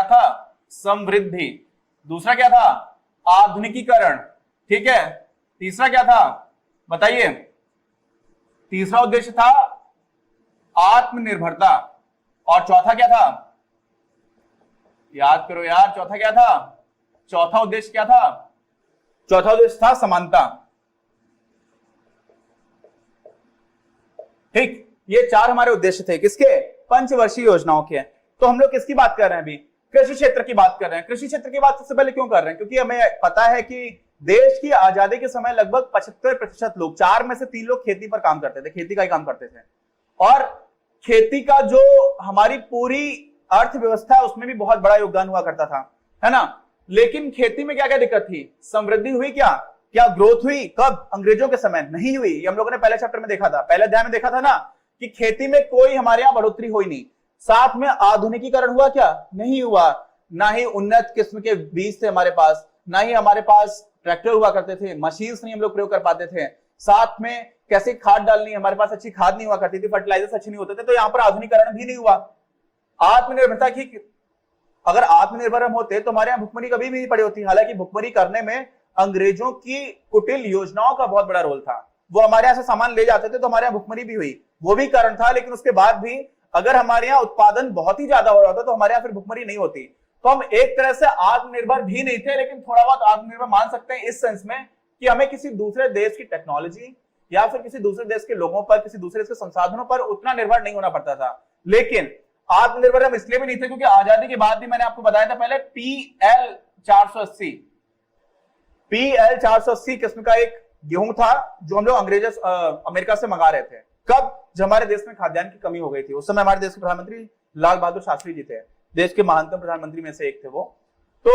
था समृद्धि, दूसरा क्या था आधुनिकीकरण, ठीक है, तीसरा क्या था बताइए, तीसरा उद्देश्य था आत्मनिर्भरता, और चौथा क्या था, याद करो यार, चौथा क्या था, चौथा उद्देश्य क्या था, चौथा उद्देश्य था समानता। ठीक, ये चार हमारे उद्देश्य थे किसके, पंचवर्षीय योजनाओं के। तो हम लोग किसकी बात कर रहे हैं अभी, कृषि क्षेत्र की बात कर रहे हैं। कृषि क्षेत्र की बात सबसे पहले क्यों कर रहे हैं, क्योंकि हमें पता है कि देश की आजादी के समय लगभग 75% लोग, 4 में से 3 लोग खेती पर काम करते थे, खेती का ही काम करते थे, और खेती का जो हमारी पूरी अर्थव्यवस्था है उसमें भी बहुत बड़ा योगदान हुआ करता था, है ना। लेकिन खेती में क्या क्या दिक्कत थी, समृद्धि हुई क्या, क्या ग्रोथ हुई, कब, अंग्रेजों के समय नहीं हुई। ये हम लोगों ने पहले चैप्टर में देखा था, पहले अध्याय में देखा था ना, कि खेती में कोई हमारे यहाँ बढ़ोतरी हुई नहीं। साथ में आधुनिकीकरण हुआ क्या, नहीं हुआ, ना ही उन्नत किस्म के बीज थे हमारे पास, ना ही हमारे पास ट्रैक्टर हुआ करते थे, मशीन्स नहीं हम लोग प्रयोग कर पाते थे, साथ में कैसे खाद डालनी, हमारे पास अच्छी खाद नहीं हुआ करती थी, फर्टिलाइजर्स अच्छे नहीं होते थे, तो यहाँ पर आधुनिकीकरण भी नहीं हुआ। आत्मनिर्भरता की, अगर आत्मनिर्भर हम होते तो हमारे यहाँ भुखमरी कभी भी नहीं पड़ी होती। हालांकि भुखमरी करने में अंग्रेजों की कुटिल योजनाओं का बहुत बड़ा रोल था, वो हमारे यहाँ से सामान ले जाते थे तो हमारे यहाँ भुखमरी भी हुई, वो भी कारण था। लेकिन उसके बाद भी अगर हमारे यहाँ उत्पादन बहुत ही ज्यादा हो रहा था तो हमारे यहाँ फिर भुखमरी नहीं होती। तो हम एक तरह से आत्मनिर्भर भी नहीं थे, लेकिन थोड़ा बहुत आत्मनिर्भर मान सकते हैं इस सेंस में कि हमें किसी दूसरे देश की टेक्नोलॉजी या फिर किसी दूसरे देश के लोगों पर, किसी दूसरे देश के संसाधनों पर उतना निर्भर नहीं होना पड़ता था। लेकिन आत्मनिर्भर हम इसलिए भी नहीं थे क्योंकि आजादी के बाद भी मैंने आपको बताया था पहले, PL 480 किस्म का एक गेहूं था जो हम लोग अमेरिका से मंगा रहे थे। कब, जब हमारे देश में खाद्यान्न की कमी हो गई थी। उस समय हमारे देश के प्रधानमंत्री लाल बहादुर शास्त्री जी थे, देश के महानतम प्रधानमंत्री में से एक थे वो। तो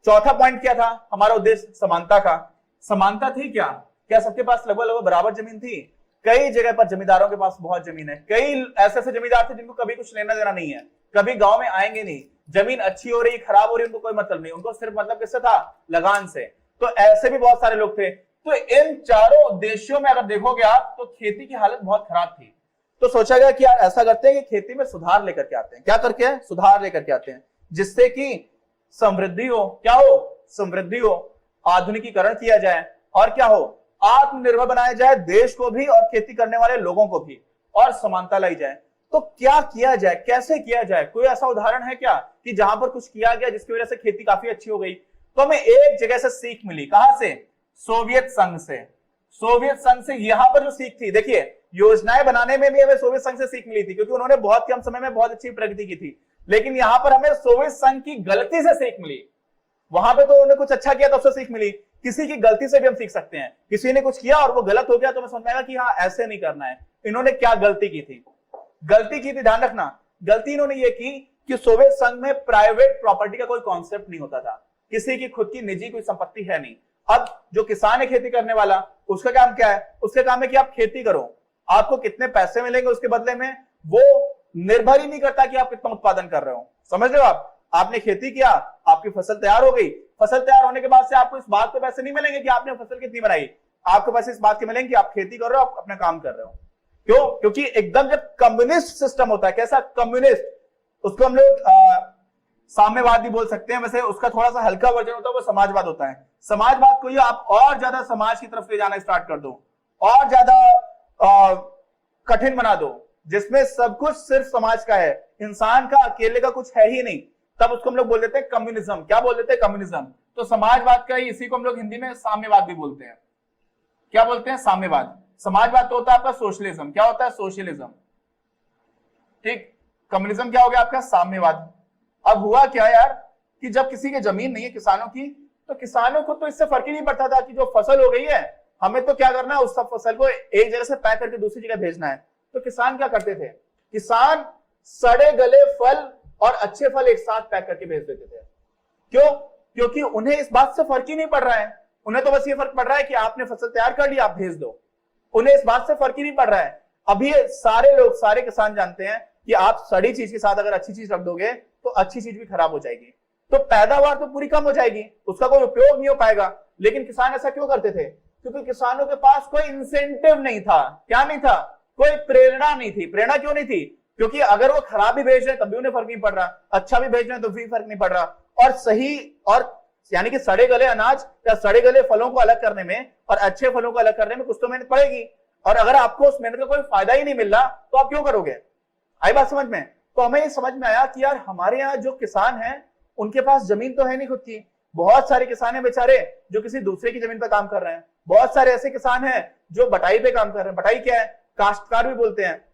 चौथा पॉइंट क्या था हमारा उद्देश्य, समानता का। समानता थी क्या, क्या सबके पास लगभग बराबर जमीन थी? कई जगह पर जमींदारों के पास बहुत जमीन है, कई ऐसे ऐसे जमींदार थे जिनको कभी कुछ लेना देना नहीं है, कभी गांव में आएंगे नहीं, जमीन अच्छी हो रही खराब हो रही उनको कोई मतलब नहीं, उनको सिर्फ मतलब किससे था, लगान से। तो ऐसे भी बहुत सारे लोग थे। तो इन चारों उद्देश्यों में अगर देखोगे आप तो खेती की हालत बहुत खराब थी। तो सोचा गया कि यार ऐसा करते हैं कि खेती में सुधार लेकर के आते हैं। क्या करके, सुधार लेकर के आते हैं, जिससे कि समृद्धि हो, क्या हो, समृद्धि हो, आधुनिकीकरण किया जाए, और क्या हो, आत्मनिर्भर बनाया जाए देश को भी और खेती करने वाले लोगों को भी, और समानता लाई जाए। तो क्या किया जाए, कैसे किया जाए, कोई ऐसा उदाहरण है क्या कि जहां पर कुछ किया गया जिसकी वजह से खेती काफी अच्छी हो गई? तो हमें एक जगह से सीख मिली, कहां से, सोवियत संघ से। सोवियत संघ से यहां पर जो सीख थी, देखिए योजनाएं बनाने में भी हमें सोवियत संघ से सीख मिली थी क्योंकि उन्होंने बहुत कम समय में बहुत अच्छी प्रगति की थी। लेकिन यहां पर हमें सोवियत संघ की गलती से सीख मिली। वहां पे तो उन्होंने कुछ अच्छा किया तो उससे सीख मिली, किसी की गलती से भी हम सीख सकते हैं। किसी ने कुछ किया और वो गलत हो गया तो हमें समझ में आएगा कि हाँ ऐसे नहीं करना है। इन्होंने क्या गलती की थी, ध्यान रखना, गलती इन्होंने ये की कि सोवियत संघ में प्राइवेट प्रॉपर्टी का कोई कॉन्सेप्ट नहीं होता था, किसी की खुद की निजी कोई संपत्ति है नहीं। अब जो किसान है खेती करने वाला, उसका काम क्या है, उसका काम है कि आप खेती करो, आपको कितने पैसे मिलेंगे उसके बदले में वो निर्भर ही नहीं करता कि आप कितना उत्पादन कर रहे हो। समझ रहे हो आप, आपने खेती किया, आपकी फसल तैयार हो गई, फसल तैयार होने के बाद से आपको इस बात पे पैसे नहीं मिलेंगे कि आपने फसल कितनी बनाई, आपके पास इस बात के मिलेंगे कि आप खेती कर रहे हो, आप अपना काम कर रहे हो। क्यों? क्योंकि एकदम जब कम्युनिस्ट सिस्टम होता है, कैसा कम्युनिस्ट, उसको हम लोग साम्यवाद भी बोल सकते हैं, वैसे उसका थोड़ा सा हल्का वर्जन होता है वो समाजवाद होता है। समाजवाद को ही आप और ज्यादा समाज की तरफ ले जाना स्टार्ट कर दो, और ज्यादा कठिन बना दो, जिसमें सब कुछ सिर्फ समाज का है, इंसान का अकेले का कुछ है ही नहीं, तब उसको हम लोग बोल देते हैं कम्युनिज्म। क्या बोल देते हैं? कम्युनिज्म। तो समाजवाद का ही, इसी को हम लोग हिंदी में साम्यवाद भी बोलते हैं। क्या बोलते हैं? साम्यवाद। समाजवाद तो होता है आपका सोशलिज्म। क्या होता है? सोशलिज्म। ठीक, कम्युनिज्म क्या हो गया आपका? साम्यवाद। अब हुआ क्या यार कि जब किसी की जमीन नहीं है किसानों की, तो किसानों को तो इससे फर्क ही नहीं पड़ता था कि जो फसल हो गई है हमें तो क्या करना है, उस सब फसल को एक जगह से पैक करके दूसरी जगह भेजना है। तो किसान क्या करते थे? किसान सड़े गले फल और अच्छे फल एक साथ पैक करके भेज देते थे। क्यों? क्योंकि उन्हें इस बात से फर्क ही नहीं पड़ रहा है, उन्हें तो बस ये फर्क पड़ रहा है कि आपने फसल तैयार कर ली, आप भेज दो। उन्हें इस बात से फर्क ही नहीं पड़ रहा है। अभी सारे लोग, सारे किसान जानते हैं कि आप सड़ी चीज के साथ अगर अच्छी चीज रख दोगे तो अच्छी चीज भी खराब हो जाएगी, तो पैदावार तो पूरी कम हो जाएगी, उसका कोई उपयोग नहीं हो पाएगा। लेकिन किसान ऐसा क्यों करते थे? क्योंकि किसानों के पास कोई इंसेंटिव नहीं था। क्या नहीं था? कोई प्रेरणा नहीं थी। प्रेरणा क्यों नहीं थी? क्योंकि अगर वो खराब भी भेज रहे हैं तब भी उन्हें फर्क नहीं पड़ रहा, अच्छा भी भेज रहे हैं तो भी फर्क नहीं पड़ रहा। और सही और यानी कि सड़े गले अनाज या सड़े गले फलों को अलग करने में और अच्छे फलों को अलग करने में कुछ तो मेहनत पड़ेगी, और अगर आपको उस मेहनत का कोई फायदा ही नहीं मिल रहा तो आप क्यों करोगे? आई बात समझ में? तो हमें ये समझ में आया कि यार हमारे यहाँ जो किसान हैं उनके पास जमीन तो है नहीं खुद की। बहुत सारे किसान हैं बेचारे जो किसी दूसरे की जमीन पर काम कर रहे हैं। बहुत सारे ऐसे किसान हैं जो बटाई पे काम कर रहे हैं। बटाई क्या है? काश्तकार भी बोलते हैं।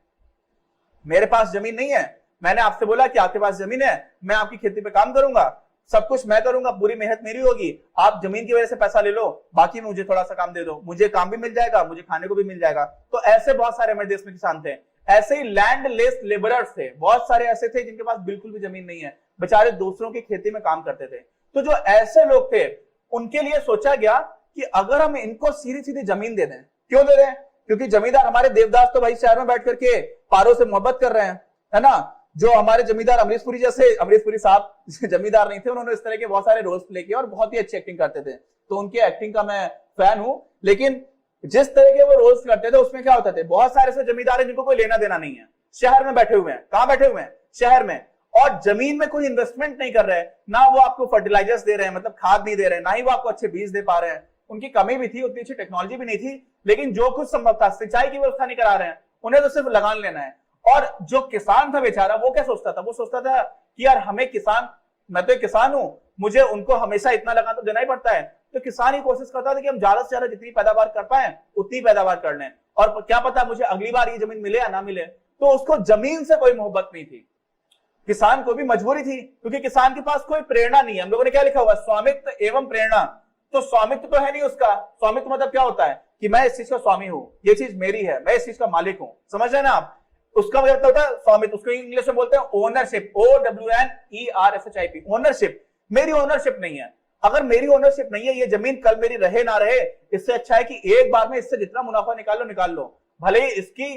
मेरे पास जमीन नहीं है, मैंने आपसे बोला कि आपके पास जमीन है, मैं आपकी खेती पे काम करूंगा, सब कुछ मैं करूंगा, पूरी मेहनत मेरी होगी, आप जमीन की वजह से पैसा ले लो, बाकी मुझे थोड़ा सा काम दे दो, मुझे काम भी मिल जाएगा, मुझे खाने को भी मिल जाएगा। तो ऐसे बहुत सारे हमारे देश में किसान थे। ऐसे ही लैंड लेस लेबरर्स थे, बहुत सारे ऐसे थे जिनके पास बिल्कुल भी जमीन नहीं है, बेचारे दूसरों की खेती में काम करते थे। तो जो ऐसे लोग थे उनके लिए सोचा गया कि अगर हम इनको सीधी सीधी जमीन दे दें। क्यों दे दें? क्योंकि जमींदार हमारे देवदास तो भाई शहर में बैठ करके पारों से मोहब्बत कर रहे हैं, है ना। जो हमारे जमींदार अमरीश पुरी जैसे, अमरीश पुरी साहब जमींदार नहीं थे, उन्होंने इस तरह के बहुत सारे रोल्स प्ले किए और बहुत ही अच्छी एक्टिंग करते थे, तो उनकी एक्टिंग का मैं फैन हूं। लेकिन जिस तरह के वो रोल्स करते थे उसमें क्या होता थे, बहुत सारे ऐसे जमींदार हैं जिनको कोई लेना देना नहीं है, शहर में बैठे हुए हैं। कहां बैठे हुए हैं? शहर में। और जमीन में कोई इन्वेस्टमेंट नहीं कर रहे हैं, ना वो आपको फर्टिलाइजर्स दे रहे हैं, मतलब खाद नहीं दे रहे हैं, ना ही वो आपको अच्छे बीज दे पा रहे हैं। उनकी कमी भी थी, उतनी अच्छी टेक्नोलॉजी भी नहीं थी, लेकिन जो कुछ संभव था, सिंचाई की व्यवस्था नहीं करा रहे हैं, उन्हें तो सिर्फ लगान लेना है। और जो किसान था बेचारा, वो क्या सोचता था? वो सोचता था कि यार हमें किसान, मैं तो एक किसान हूं, मुझे उनको हमेशा इतना लगान तो देना ही पड़ता है। तो किसान ही कोशिश करता था कि हम ज्यादा से ज्यादा जितनी पैदावार कर पाए उतनी पैदावार कर लें, और क्या पता मुझे अगली बार ये जमीन मिले या ना मिले। तो उसको जमीन से कोई मोहब्बत नहीं थी। किसान को भी मजबूरी थी, क्योंकि किसान के पास कोई प्रेरणा नहीं है। हम लोगों ने क्या लिखा हुआ? स्वामित्व एवं प्रेरणा। तो स्वामित्व तो है नहीं उसका। स्वामित्व मतलब क्या होता है कि मैं इस चीज का स्वामी हूं, ये चीज मेरी है, मैं इस चीज का मालिक हूं। समझ रहे हैं ना आप? उसका मतलब होता है स्वामित्व। उसको इंग्लिश में बोलते हैं ओनरशिप, OWNERSHIP, ओनरशिप। मेरी ओनरशिप नहीं है। अगर मेरी ओनरशिप नहीं है, ये जमीन कल मेरी रहे ना रहे, इससे अच्छा है कि एक बार में इससे जितना मुनाफा निकाल लो। भले ही इसकी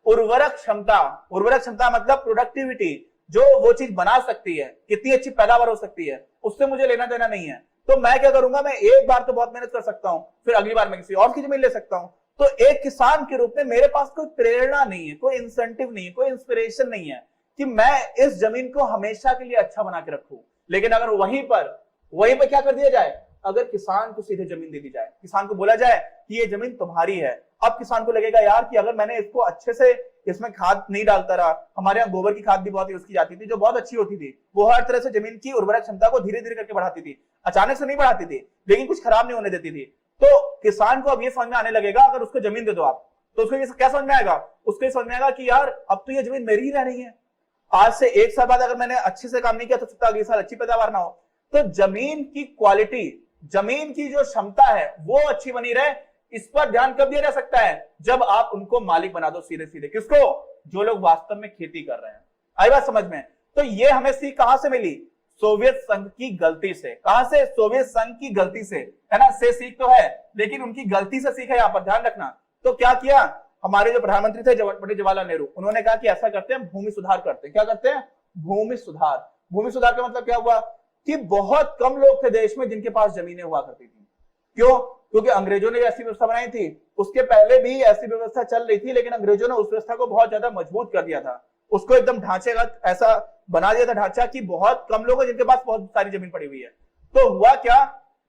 उर्वरक क्षमता मतलब प्रोडक्टिविटी, जो वो चीज बना सकती है, कितनी अच्छी पैदावार हो सकती है, उससे मुझे लेना देना नहीं है। तो मैं क्या करूंगा, मैं एक बार तो बहुत मेहनत कर सकता हूं, फिर अगली बार मैं किसी और की जमीन ले सकता हूं। तो एक किसान के रूप में मेरे पास कोई प्रेरणा नहीं है, कोई इंसेंटिव नहीं है, कोई इंस्पिरेशन नहीं है कि मैं इस जमीन को हमेशा के लिए अच्छा बना के रखूं। लेकिन अगर वहीं पर क्या कर दिया जाए, अगर किसान को सीधे जमीन दे दी जाए, किसान को बोला जाए कि ये जमीन तुम्हारी है, अब किसान को लगेगा यार कि अगर मैंने इसको अच्छे से, इसमें खाद नहीं डालता रहा, हमारे यहाँ गोबर की खाद भी बहुत यूज की जाती थी जो बहुत अच्छी होती थी, वो हर तरह से जमीन की उर्वरक क्षमता को धीरे धीरे करके बढ़ाती थी, अचानक से नहीं बढ़ाती थी, लेकिन कुछ खराब नहीं होने देती थी। तो किसान को अब ये समझ में आने लगेगा, अगर उसको जमीन दे दो आप, तो उसको ये क्या समझ में आएगा? उसको ये समझ में आएगा कि यार अब तो ये जमीन मेरी ही रह रही है। आज से एक साल बाद अगर मैंने अच्छे से काम नहीं किया तो सकता अगले साल अच्छी पैदावार ना हो। तो जमीन की क्वालिटी, जमीन की जो क्षमता है वो अच्छी बनी रहे, इस पर ध्यान कब दिया जा सकता है? जब आप उनको मालिक बना दो सीधे सीधे। किसको? जो लोग वास्तव में खेती कर रहे हैं। आई बात समझ में? तो ये हमें सीख कहां से मिली? सोवियत संघ की गलती से। कहां से? सोवियत संघ की गलती से, है ना। से सीख तो है, लेकिन उनकी गलती से सीख है, यहां पर ध्यान रखना। तो क्या किया हमारे जो प्रधानमंत्री थे पंडित जवाहरलाल नेहरू, उन्होंने कहा कि ऐसा करते हैं, भूमि सुधार करते हैं। क्या करते हैं? भूमि सुधार। भूमि सुधार का मतलब क्या हुआ कि बहुत कम लोग थे देश में जिनके पास जमीनें हुआ करती थी। क्यों? क्योंकि अंग्रेजों ने ऐसी व्यवस्था बनाई थी, उसके पहले भी ऐसी व्यवस्था चल रही थी, लेकिन अंग्रेजों ने उस व्यवस्था को बहुत ज्यादा मजबूत कर दिया था, उसको एकदम ढांचेगत ऐसा बना दिया था ढांचा कि बहुत कम लोग हैं जिनके पास बहुत सारी जमीन पड़ी हुई है। तो हुआ क्या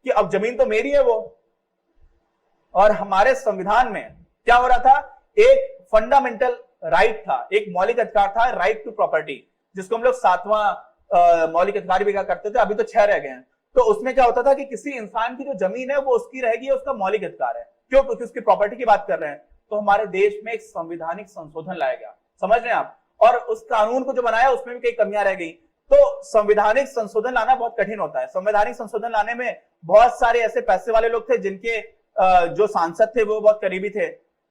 कि अब जमीन तो मेरी है वो, और हमारे संविधान में क्या हो रहा था, एक फंडामेंटल राइट था, एक मौलिक अधिकार था, राइट टू प्रॉपर्टी, जिसको हम लोग 7वां मौलिक अधिकार भी क्या करते थे, अभी तो 6 रह गए हैं। तो उसमें क्या होता था कि किसी इंसान की जो जमीन है वो उसकी रहेगी, उसका मौलिक अधिकार है। क्यों? क्योंकि उसकी प्रॉपर्टी की बात कर रहे हैं। तो हमारे देश में एक संवैधानिक संशोधन लाया गया, समझ रहे हैं आप, और उस कानून को जो बनाया उसमें भी कई कमियां रह गई। तो संवैधानिक संशोधन लाना बहुत कठिन होता है। संवैधानिक संशोधन लाने में बहुत सारे ऐसे पैसे वाले लोग थे जिनके जो सांसद थे वो बहुत करीबी थे,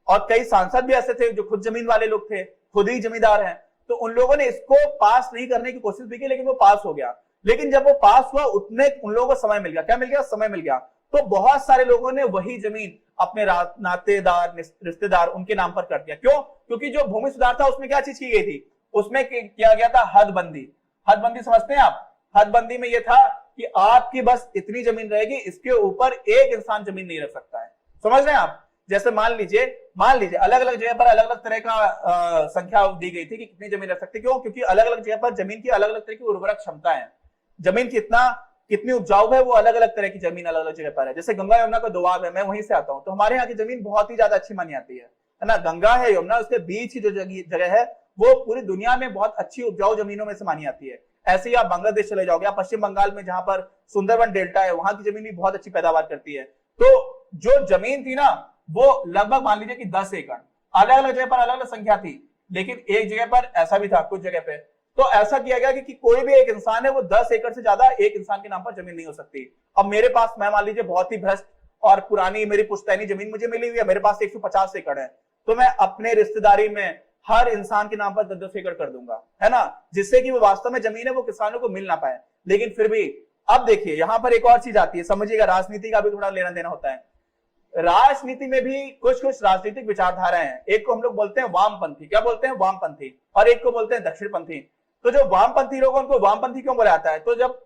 और कई सांसद भी ऐसे थे जो खुद जमीन वाले लोग थे, खुद ही जमींदार हैं। तो उन लोगों ने इसको पास नहीं करने की कोशिश भी की, लेकिन वो पास हो गया। लेकिन जब वो पास हुआ उतने उन लोगों को समय मिल गया। क्या मिल गया? समय मिल गया। तो बहुत सारे लोगों ने वही जमीन अपने नातेदार, रिश्तेदार, उनके नाम पर कर दिया। क्यों? क्योंकि जो भूमि सुधार था उसमें क्या चीज की गई थी? उसमें किया गया था हदबंदी। हदबंदी समझते हैं आप? हदबंदी में यह था कि आपकी बस इतनी जमीन रहेगी, इसके ऊपर एक इंसान जमीन नहीं रख सकता है। समझ रहे हैं आप? जैसे मान लीजिए अलग अलग जगह पर अलग अलग तरह का संख्या दी गई थी कि कितनी जमीन रख सकते, क्यों? क्योंकि अलग अलग जगह पर जमीन की अलग अलग तरह की उर्वरक क्षमता है, जमीन कितनी उपजाऊ है, वो अलग अलग तरह की जमीन अलग अलग जगह पर है। जैसे गंगा यमुना का दोआब है, मैं वहीं से आता हूं, तो हमारे यहाँ की जमीन बहुत ही ज्यादा अच्छी मानी जाती है ना। गंगा है, यमुना, उसके बीच की जो जगह है वो पूरी दुनिया में बहुत अच्छी उपजाऊ जमीनों में से मानी जाती है। ऐसे ही आप बांग्लादेश चले जाओगे, आप पश्चिम बंगाल में जहां पर सुंदरवन डेल्टा है, वहां की जमीन भी बहुत अच्छी पैदावार करती है। तो जो जमीन थी ना, वो लगभग मान लीजिए कि 10 एकड़, अलग अलग जगह पर अलग अलग संख्या थी, लेकिन एक जगह पर ऐसा भी था कुछ जगह पे, तो ऐसा किया गया कि कोई भी एक इंसान है वो 10 एकड़ से ज्यादा एक इंसान के नाम पर जमीन नहीं हो सकती। अब मेरे पास, मैं मान लीजिए बहुत ही भ्रष्ट और पुरानी मेरी पुश्तैनी जमीन मुझे मिली हुई है, मेरे पास 150 एकड़ है, तो मैं अपने रिश्तेदारी में हर इंसान के नाम पर 10-10 एकड़ कर दूंगा, है ना, जिससे कि वो वास्तव में जमीन है वो किसानों को मिल ना पाए। लेकिन फिर भी अब देखिए यहां पर एक और चीज आती है, समझिएगा, राजनीति का भी थोड़ा लेना देना होता है। राजनीति में भी कुछ कुछ राजनीतिक विचारधाराएं हैं। एक को हम लोग बोलते हैं वामपंथी, क्या बोलते हैं? वामपंथी। और एक को बोलते हैं दक्षिणपंथी। तो जो वामपंथी लोग, उनको वामपंथी क्यों बोला जाता है? तो जब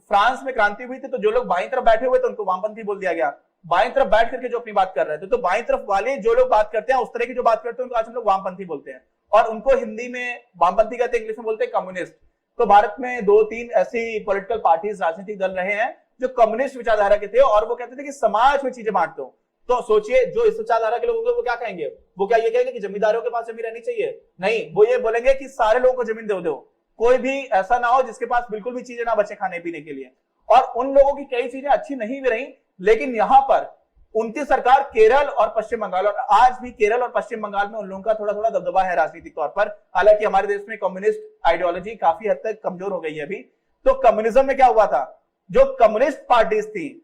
फ्रांस में क्रांति हुई थी तो जो लोग बाईं तरफ बैठे हुए थे उनको वामपंथी बोल दिया गया, बाईं तरफ बैठ करके जो अपनी बात कर रहे थे। तो बाईं तरफ वाले जो लोग बात करते हैं, उस तरह की जो बात करते हैं, उनको आज हम लोग वामपंथी बोलते हैं। और उनको हिंदी में वामपंथी कहते हैं, इंग्लिश में बोलते हैं कम्युनिस्ट। तो भारत में 2-3 ऐसी पॉलिटिकल पार्टीज, राजनीतिक दल रहे हैं जो कम्युनिस्ट विचारधारा के थे, और वो कहते थे कि समाज में चीजें बांट दो। तो सोचिए, जो इस विचारधारा के लोग होंगे वो क्या कहेंगे? वो क्या ये कहेंगे कि जमींदारों के पास जमीन रहनी चाहिए? नहीं, वो ये बोलेंगे कि सारे लोगों को जमीन दे दो, कोई भी ऐसा ना हो जिसके पास बिल्कुल भी चीजें ना बचे खाने पीने के लिए। और उन लोगों की कई चीजें अच्छी नहीं भी रही, लेकिन यहां पर उनकी सरकार केरल और पश्चिम बंगाल, और आज भी केरल और पश्चिम बंगाल में उन लोगों का थोड़ा थोड़ा दबदबा है राजनीतिक तौर पर। हालांकि हमारे देश में कम्युनिस्ट आइडियोलॉजी काफी हद तक कमजोर हो गई है अभी। तो कम्युनिज्म में क्या हुआ था? जो कम्युनिस्ट पार्टीज थी,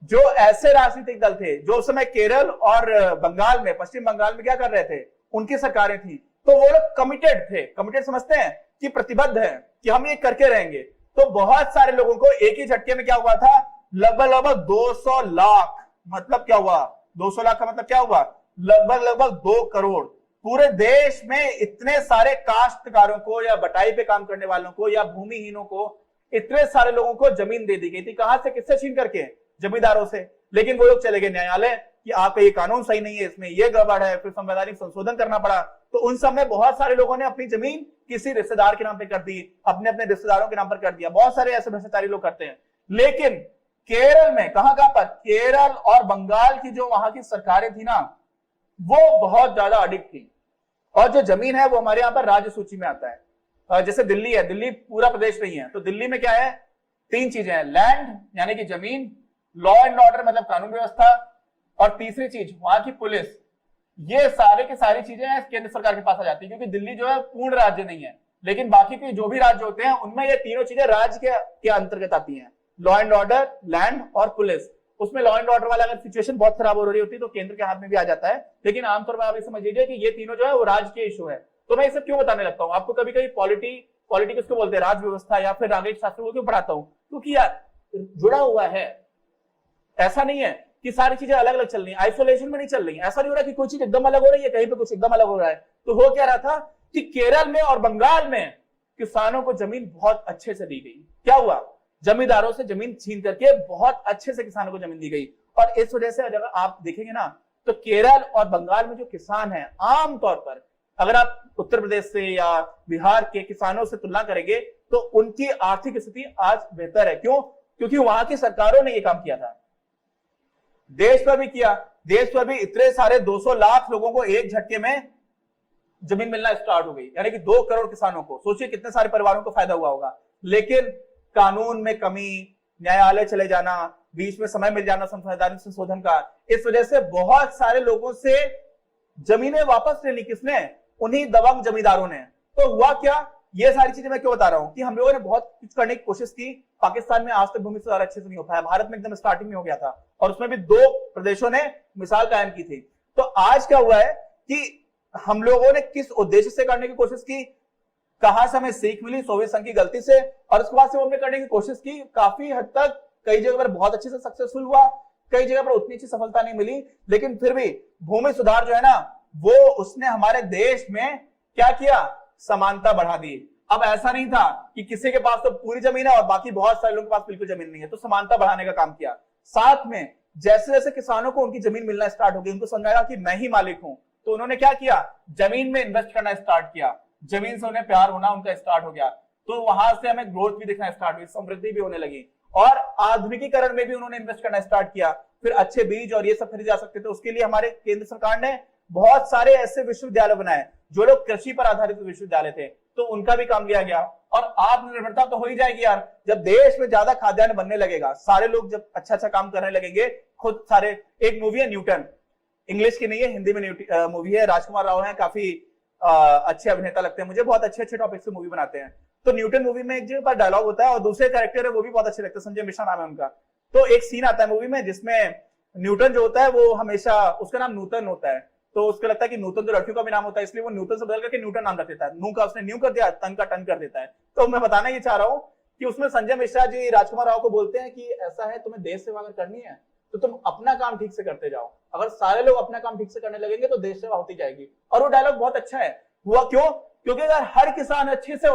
जो ऐसे राजनीतिक दल थे जो उस समय केरल और बंगाल में, पश्चिम बंगाल में क्या कर रहे थे, उनकी सरकारें थी, तो वो लोग कमिटेड थे। कमिटेड समझते हैं कि प्रतिबद्ध है कि हम ये करके रहेंगे। तो बहुत सारे लोगों को एक ही झटके में क्या हुआ था, लगभग 200 लाख, मतलब क्या हुआ, 200 लाख का मतलब क्या हुआ, लगभग 2 करोड़ पूरे देश में इतने सारे काश्तकारों को या बटाई पे काम करने वालों को या भूमिहीनों को, इतने सारे लोगों को जमीन दे दी गई थी। कहां से? किससे छीन करके? जमींदारों से। लेकिन वो लोग चले गए न्यायालय कि आपका ये कानून सही नहीं है, इसमें ये गड़बड़ है, फिर संवैधानिक संशोधन करना पड़ा। तो उन सब में बहुत सारे लोगों ने अपनी जमीन किसी रिश्तेदार के नाम पे कर दी, अपने अपने रिश्तेदारों के नाम पर कर दिया। बहुत सारे ऐसे भ्रष्टाचारी लोग करते हैं। लेकिन केरल में, कहां पर? केरल और बंगाल की जो वहां की सरकारें थी ना, वो बहुत ज्यादा अडिक्ट थी। और जो जमीन है वो हमारे यहाँ पर राज्य सूची में आता है। जैसे दिल्ली है, दिल्ली पूरा प्रदेश नहीं है, तो दिल्ली में क्या है? 3 चीजें हैं, लैंड यानी कि जमीन, लॉ एंड ऑर्डर मतलब कानून व्यवस्था, और तीसरी चीज वहां की पुलिस। ये सारे की सारी चीजें केंद्र सरकार के पास आ जाती है, क्योंकि दिल्ली जो है पूर्ण राज्य नहीं है, लेकिन बाकी के जो भी राज्य होते हैं उनमें ये तीनों चीजें राज्य के अंतर्गत आती हैं, लॉ एंड ऑर्डर, लैंड और पुलिस। उसमें लॉ एंड ऑर्डर वाला अगर सिचुएशन बहुत खराब हो रही होती है तो केंद्र के हाथ में भी आ जाता है, लेकिन आमतौर पर आप ये समझ लीजिए कि ये तीनों जो है वो राज्य के इशू है। तो मैं इसे क्यों बताने लगता हूँ आपको? कभी कभी पॉलिटी किसको बोलते हैं, राज व्यवस्था या फिर नागरिक शास्त्र को क्यों पढ़ाता हूँ? क्योंकि यार जुड़ा हुआ है। ऐसा नहीं है कि सारी चीजें अलग अलग चल रही है, आइसोलेशन में नहीं चल रही है। ऐसा नहीं हो रहा कि कोई चीज एकदम अलग हो रही है, कहीं पे कुछ एकदम अलग हो रहा है। तो हो क्या रहा था कि केरल में और बंगाल में किसानों को जमीन बहुत अच्छे से दी गई। क्या हुआ? जमींदारों से जमीन छीन करके बहुत अच्छे से किसानों को जमीन दी गई। और इस वजह से अगर आप देखेंगे ना, तो केरल और बंगाल में जो किसान हैं, आमतौर पर अगर आप उत्तर प्रदेश से या बिहार के किसानों से तुलना करेंगे तो उनकी आर्थिक स्थिति आज बेहतर है। क्यों? क्योंकि वहां की सरकारों ने यह काम किया था। देश पर भी किया, देश पर भी इतने सारे 200 लाख लोगों को एक झटके में जमीन मिलना स्टार्ट हो गई, यानी कि 2 करोड़ किसानों को। सोचिए कितने सारे परिवारों को फायदा हुआ होगा। लेकिन कानून में कमी, न्यायालय चले जाना, बीच में समय मिल जाना संवैधानिक संशोधन का, इस वजह से बहुत सारे लोगों से जमीनें वापस ले ली। किसने? उन्हीं दबंग जमींदारों ने। तो हुआ क्या? ये सारी चीजें मैं क्यों बता रहा हूं कि हम लोगों ने बहुत कुछ करने की कोशिश की। पाकिस्तान में आज तक भूमि सुधार अच्छे से नहीं हो पाया, भारत में एकदम स्टार्टिंग में हो गया था, और उसमें भी 2 प्रदेशों ने मिसाल कायम की थी। तो आज क्या हुआ है कि हम लोगों ने किस उद्देश्य से करने की कोशिश की, कहां से हमें सीख मिली सोवियत संघ की गलती से, और उसके बाद से हमने करने की कोशिश की। काफी हद तक कई जगह पर बहुत अच्छे से सक्सेसफुल हुआ, कई जगह पर उतनी अच्छी सफलता नहीं मिली, लेकिन फिर भी भूमि सुधार जो है ना, वो उसने हमारे देश में क्या किया? समानता बढ़ा दी। अब ऐसा नहीं था कि किसी के पास तो पूरी जमीन है और बाकी बहुत सारे लोगों के पास बिल्कुल जमीन नहीं है, तो समानता बढ़ाने का काम किया। साथ में जैसे जैसे किसानों को उनकी जमीन मिलना स्टार्ट हो गई, उनको समझ आया कि मैं ही मालिक हूं, तो उन्होंने क्या किया, जमीन में इन्वेस्ट करना स्टार्ट किया, जमीन से उन्हें प्यार होना उनका स्टार्ट हो गया, तो वहां से हमें ग्रोथ भी दिखना स्टार्ट हुई, समृद्धि भी होने लगी, और आधुनिकीकरण में भी उन्होंने इन्वेस्ट करना स्टार्ट किया। फिर अच्छे बीज और ये सब खरीदे जा सकते थे, उसके लिए हमारे केंद्र सरकार ने बहुत सारे ऐसे विश्वविद्यालय बनाए जो लोग कृषि पर आधारित विश्वविद्यालय थे, तो उनका भी काम लिया गया। और आत्मनिर्भरता तो हो ही जाएगी यार, जब देश में ज्यादा खाद्यान्न बनने लगेगा, सारे लोग जब अच्छा अच्छा काम करने लगेंगे, खुद सारे। एक मूवी है न्यूटन, इंग्लिश की नहीं है, हिंदी में मूवी है, राजकुमार राव है, काफी अच्छे अभिनेता लगते हैं मुझे, बहुत अच्छे अच्छे टॉपिक से मूवी बनाते हैं। तो न्यूटन मूवी में एक जगह पर डायलॉग होता है और दूसरे कैरेक्टर है वो भी बहुत अच्छे लगते हैं, संजय मिश्रा नाम है उनका। तो एक सीन आता है मूवी में जिसमें न्यूटन जो होता है वो हमेशा, उसका नाम नूतन होता है, तो उसको लगता है कि नूतन तो लड़कियों का भी नाम होता है, इसलिए वो न्यूटन से बदल करके न्यूटन नाम रख देता है, नू का उसने न्यू कर दिया, तन का टन कर देता है। तो मैं बताना ये चाह रहा हूँ कि उसमें संजय मिश्रा जी राजकुमार राव को बोलते हैं कि ऐसा है, तुम्हें देश सेवा अगर करनी है तो तुम अपना काम ठीक से करते जाओ, अगर सारे लोग अपना काम ठीक से करने लगेंगे तो देश सेवा होती जाएगी। और वो डायलॉग बहुत अच्छा है, हुआ क्यों, क्योंकि अगर हर किसान अच्छे से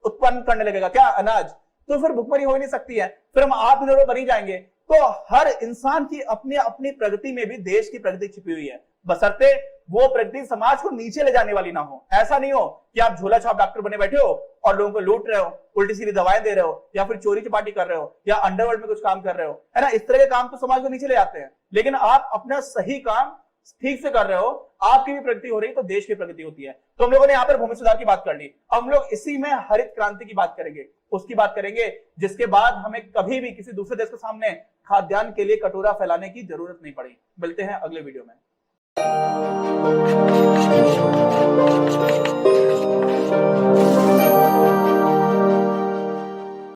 उत्पन्न करने लगेगा क्या अनाज, तो फिर भुखमरी हो ही नहीं सकती है, फिर हम आत्मनिर्भर बनी जाएंगे। तो हर इंसान की अपनी अपनी प्रगति में भी देश की प्रगति छिपी हुई है, बशर्ते वो प्रगति समाज को नीचे ले जाने वाली ना हो। ऐसा नहीं हो कि आप झोला छाप डॉक्टर बने बैठे हो और लोगों को लूट रहे हो, उल्टी सीधी दवाएं दे रहे हो, या फिर चोरी चपाटी कर रहे हो, या अंडरवर्ल्ड में कुछ काम कर रहे हो, है ना। इस तरह के काम तो समाज को नीचे ले जाते हैं, लेकिन आप अपना सही काम ठीक से कर रहे हो, आपकी भी प्रगति हो रही है तो देश की प्रगति होती है। तो हम लोगों ने यहाँ पर भूमि सुधार की बात कर ली, अब हम लोग इसी में हरित क्रांति की बात करेंगे, उसकी बात करेंगे जिसके बाद हमें कभी भी किसी दूसरे देश के सामने खाद्यान्न के लिए कटोरा फैलाने की जरूरत नहीं पड़ी। मिलते हैं अगले वीडियो में।